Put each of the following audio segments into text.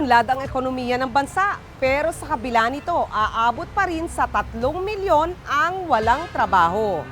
umunlad ang ekonomiya ng bansa. Pero sa kabila nito, aabot pa rin sa 3 milyon ang walang trabaho.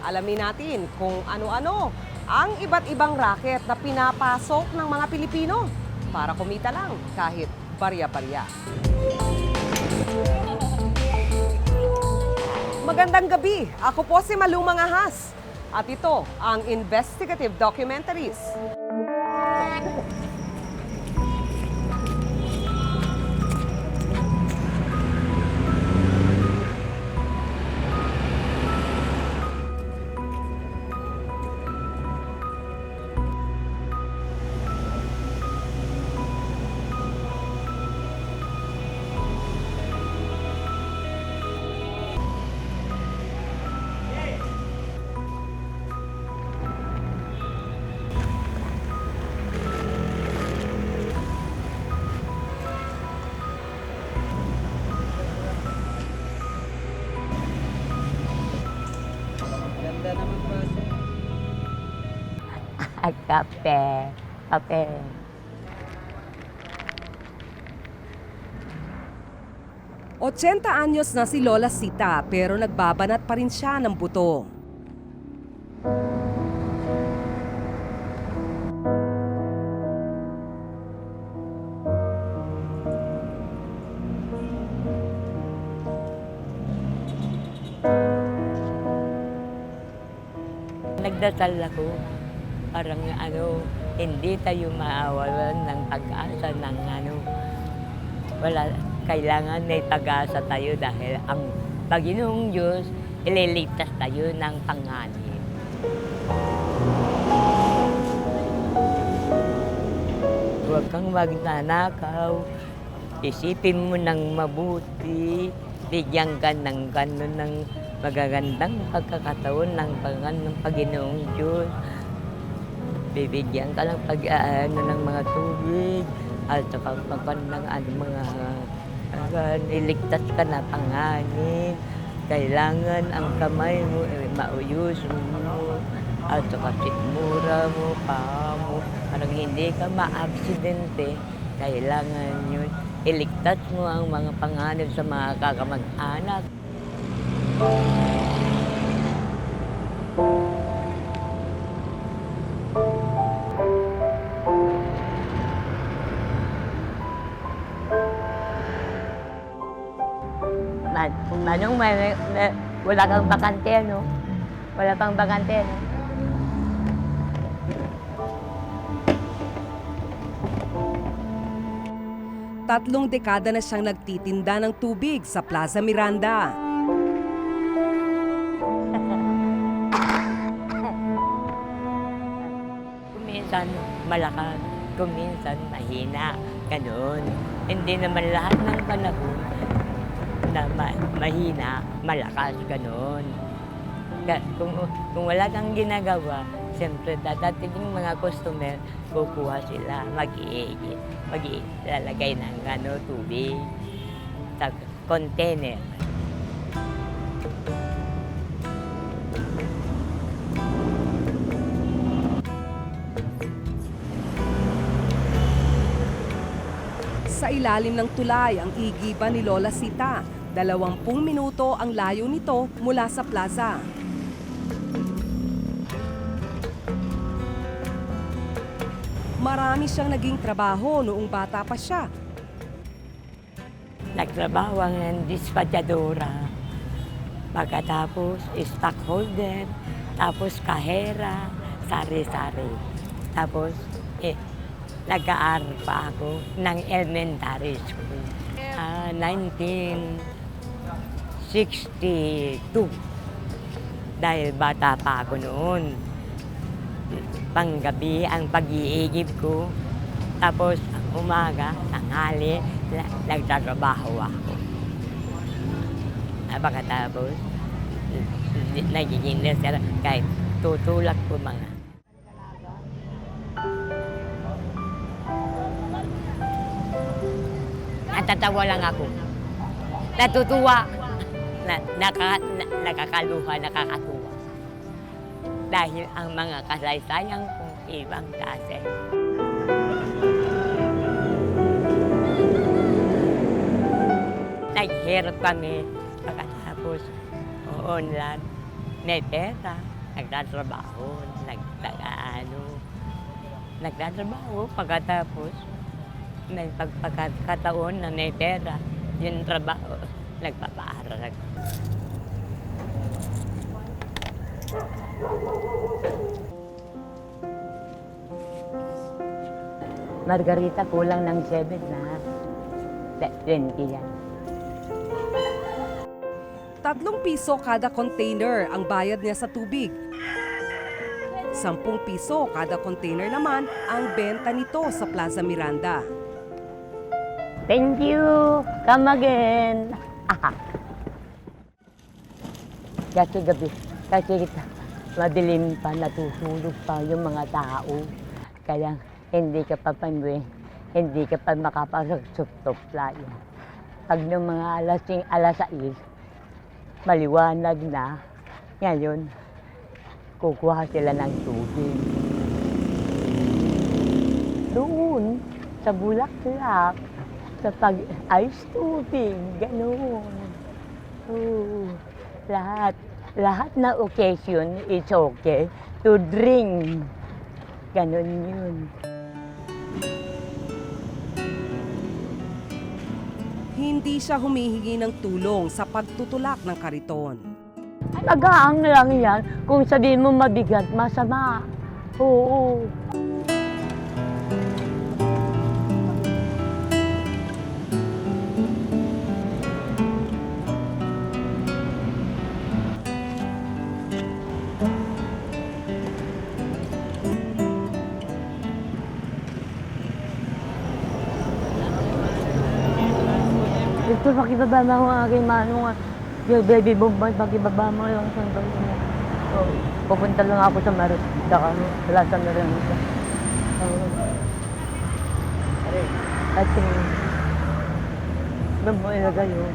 Alamin natin kung ano-ano ang iba't ibang racket na pinapasok ng mga Pilipino para kumita lang kahit barya-barya. Magandang gabi. Ako po si Malu Mangahas. At ito ang Investigative Documentaries. Kape, kape. Otsenta anyos na si Lola Sita pero nagbabanat pa rin siya ng buto. Nagdasal ako. Parang hindi tayo maawalan ng pag-asa ng wala, kailangan may pag-asa tayo dahil ang Panginoong Diyos, ililigtas tayo ng panganib. Huwag kang magnanakaw, isipin mo ng mabuti, bigyan ka ng gano'n ng magagandang pagkakataon ng Panginoong Diyos. Bibigyan ka ng ng mga tubig at saka ng mga iligtas ka na panganib. Kailangan ang kamay mo mauyos mo at saka sikmura mo, paa mo. Parang hindi ka ma-aksidente. Kailangan yun. Iligtas mo ang mga panganib sa mga kakamag-anak. Manong wala kang bakante, no? Wala pang bakante, no? Tatlong dekada na siyang nagtitinda ng tubig sa Plaza Miranda. Kuminsan malakas, kuminsan mahina, ganoon. Hindi naman lahat ng panahon na mahina, malakas, gano'n. Kung wala kang ginagawa, siyempre dadating yung mga customer, kukuha sila, mag-ilalagay ng tubig sa container. Sa ilalim ng tulay ang igiban ni Lola Sita. 20 minuto ang layo nito mula sa plaza. Marami siyang naging trabaho noong bata pa siya. Nagtrabaho ang dispatchadora. Pagkatapos, stockholder. Tapos, kahera, sari-sari. Tapos, nag-aaral pa ako ng elementary school. 1962. Dahil bata pa ako noon. Panggabi ang pag-iigib ko. Tapos umaga, tanghali, nagtatrabaho ako. Pagkatapos, nagiging nurse kahit tutulak ko mga. Natatawa lang ako. Natutuwa. Nakakaluha, nakakatuwa. dahil ang mga kasaysayan kong ibang klase. Naghirap kami pagkatapos online, may pera, nagtatrabaho pagkatapos may pagkakataon na may pera, yung trabaho, nagpapaaral. Margarita, kulang ng 7 na. 20 yan. 3 piso kada container ang bayad niya sa tubig. 10 piso kada container naman ang benta nito sa Plaza Miranda. Thank you! Come again! Kasi madilim pa, natutulog pa yung mga tao. Kaya hindi ka pa hindi ka pa makapasok sa playa. Pag ng mga alas 6, maliwanag na. Ngayon, kukuha sila ng tubig. Doon, sa Bulaklak, sa pag-ice tubig, gano'n. Lahat na occasion is okay to drink. Gano'n yun. Hindi siya humihingi ng tulong sa pagtutulak ng kariton. Agaang lang yan. Kung sabihin mo mabigat, masama. Oo. Ito, pakibaba mo ang aking manong. Yung baby bomba, pakibaba mo yung sandal mo. So, pupunta lang ako sa Marita kami. Wala sa Marita. At doon mo ilagay yun.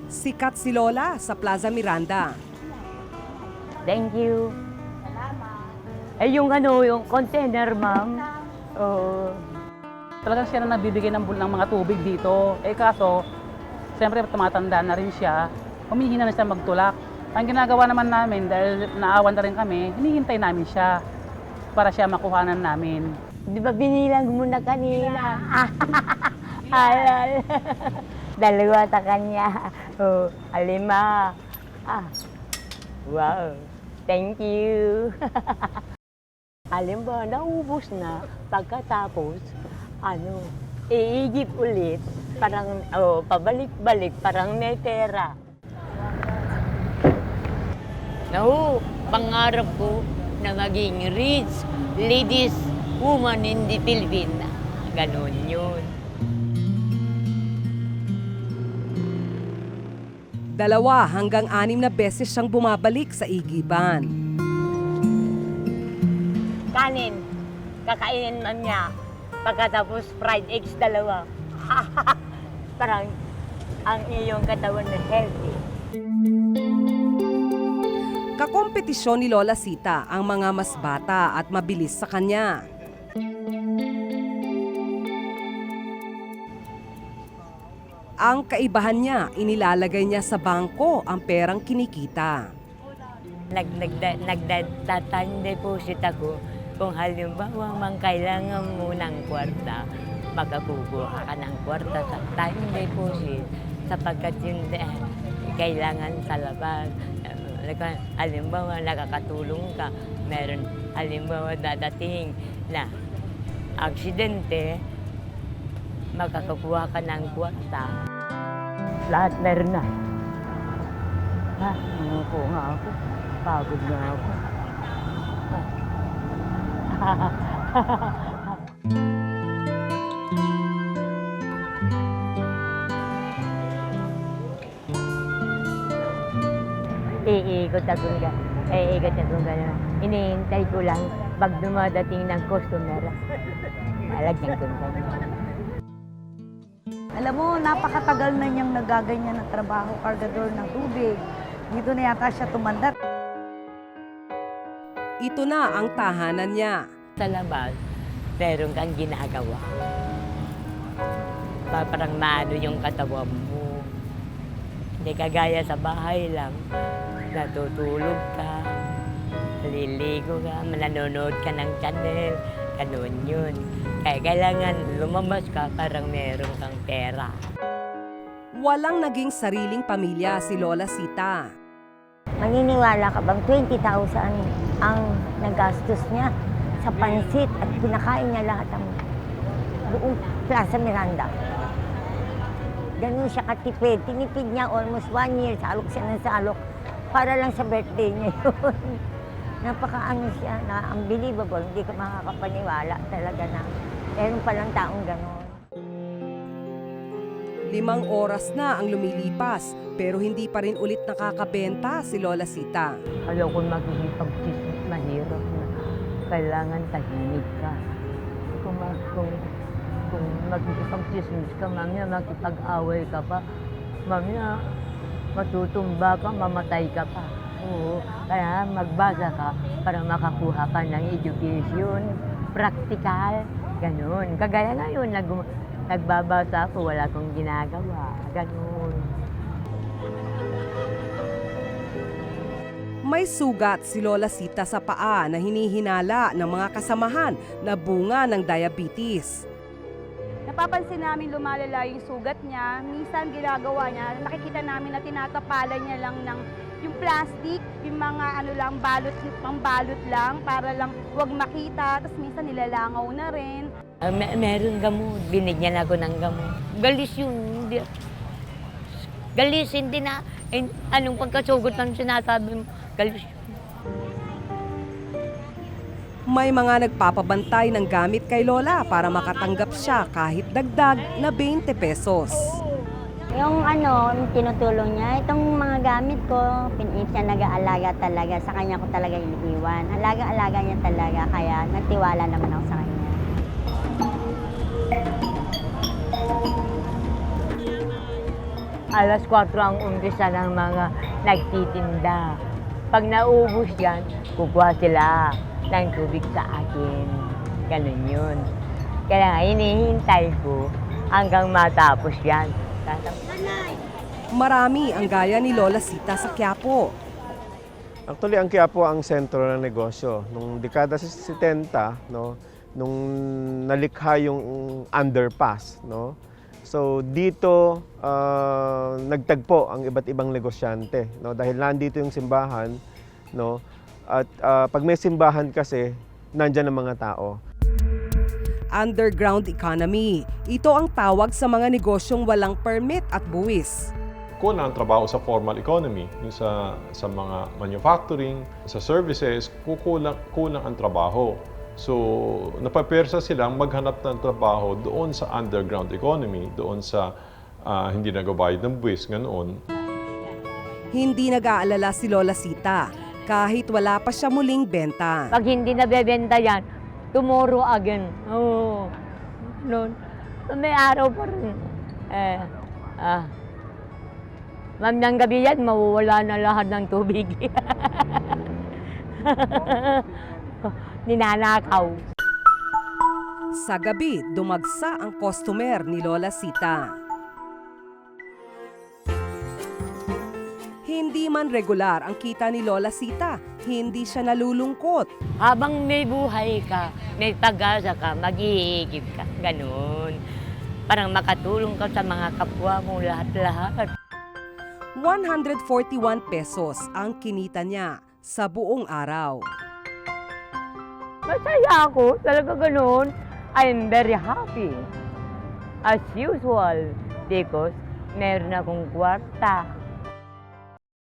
Sikat si Lola sa Plaza Miranda. Thank you. Salamat. Eh, yung container, ma'am. Oo. Talagang siya na nagbibigay ng mga tubig dito. Eh kaso, siyempre tumatanda na rin siya, humihina na siya magtulak. Ang ginagawa naman namin, dahil naawan na rin kami, hinihintay namin siya para siya makuhanan namin. Di ba binilang mo na kanina? Alal. 2 ta kanya. Oh, 5. Wow. Thank you. Alam ba, naubos na pagkatapos, iigip ulit, parang, pabalik-balik, parang may pera. No, pangarap ko na maging rich ladies woman in the Philippines. Ganon yun. 2 hanggang 6 na beses siyang bumabalik sa igiban. Kanin, kakainin man niya. Pagkatapos fried eggs 2. Parang ang iyong katawan na healthy. Kakompetisyon ni Lola Sita ang mga mas bata at mabilis sa kanya. Ang kaibahan niya, inilalagay niya sa bangko ang perang kinikita. Nagtatime deposit ako. Kung halimbawa mang kailangan mo ng kwarta, makakukuha ka ng kwarta sa time deposit sapagkat yun kailangan sa labas. Halimbawa, nakakatulong ka. Meron, halimbawa, dadating na aksidente, makakakuha ka ng kwarta. Lahat meron na. Umupo nga ako. Pagod nga ako. iikot ako gano'n. Hinihintay ko lang pag dumadating ng customer. Lalagyan ko gano'n. Alam mo, napakatagal na niyang nagaganyan ng trabaho, kargador ng tubig. Dito na yata siya tumanda. Ito na ang tahanan niya. Sa labas, meron kang ginagawa. Parang maano yung katawan mo. Hindi kagaya sa bahay lang. Natutulog ka, naliligo ka, nanonood ka ng channel. Ganun yun. Kaya kailangan lumabas ka parang meron kang pera. Walang naging sariling pamilya si Lola Sita. Maniniwala ka bang 20,000 ang nagastos niya sa pansit at pinakain niya lahat ng buong Plaza Miranda. Ganun siya katipid. Tinipid niya almost 1 year. Salok siya ng salok para lang sa birthday niya yun. Napakaano siya, na unbelievable. Hindi ka makakapaniwala talaga na meron palang taong gano'n. 5 oras na ang lumilipas, pero hindi pa rin ulit nakakabenta si Lola Sita. Ayaw ko makikipag-chismis, mahirap na. Kailangan tahimik ka. Kung makikipag-chismis ka, mamaya makipag-away ka pa. Mamaya matutumba ka, mamatay ka pa. Oo, kaya magbasa ka para makakuha ka ng education, practical, ganun. Kagaya ngayon, nagbabasa ako, wala akong ginagawa, ganun. May sugat si Lola Sita sa paa na hinihinala ng mga kasamahan na bunga ng diabetes. Napapansin namin lumalala yung sugat niya. Minsan ginagawa niya, nakikita namin na tinatapalan niya lang ng yung plastic, yung mga pambalot lang para lang huwag makita. Tapos minsan nilalangaw na rin. Meron gamot, binigyan ako ng gamot. Galis yun, hindi. Galis, hindi na. Anong pagkasugot ng sinasabi mo? Galis yun. May mga nagpapabantay ng gamit kay Lola para makatanggap siya kahit dagdag na 20 pesos. Yung tinutulong niya, itong mga gamit ko, siya nag-aalaga talaga. Sa kanya ko talaga iniiwan. Alaga-alaga niya talaga, kaya nagtiwala naman ako sa kanya. Alas 4 ang umpisa ng mga nagtitinda. Pag naubos yan, kukuha sila ng tubig sa akin. Ganun yun. Kaya hinihintay ko hanggang matapos yan. Marami ang gaya ni Lola Sita sa Quiapo. Actually, ang Quiapo ang sentro ng negosyo. Nung dekada 70, no, nung nalikha yung underpass, no. So dito nagtagpo ang iba't ibang negosyante, no, dahil nandito yung simbahan, no. At pag may simbahan kasi, nandiyan ang mga tao. Underground economy. Ito ang tawag sa mga negosyong walang permit at buwis. Kulang ang trabaho sa formal economy, yung sa mga manufacturing, sa services, kulang ang trabaho. So, napapersa silang maghanap ng trabaho doon sa underground economy, doon sa hindi nagabayad ng buwis, ganoon. Hindi nag-aalala si Lola Sita kahit wala pa siya muling benta. Pag hindi nabebenta yan, tomorrow again. Oo. Noon. May araw pa rin. Mamang gabi yan, mawawala na lahat ng tubig. Ninanakaw. Sa gabi, dumagsa ang customer ni Lola Sita. Hindi man regular ang kita ni Lola Sita, hindi siya nalulungkot. Habang may buhay ka, may pag-asa ka, mag-iigib ka. Ganun. Parang makatulong ka sa mga kapwa mo lahat-lahat. 141 pesos ang kinita niya sa buong araw. Masaya ako, talaga ganun. I'm very happy. As usual, because meron akong kwarta.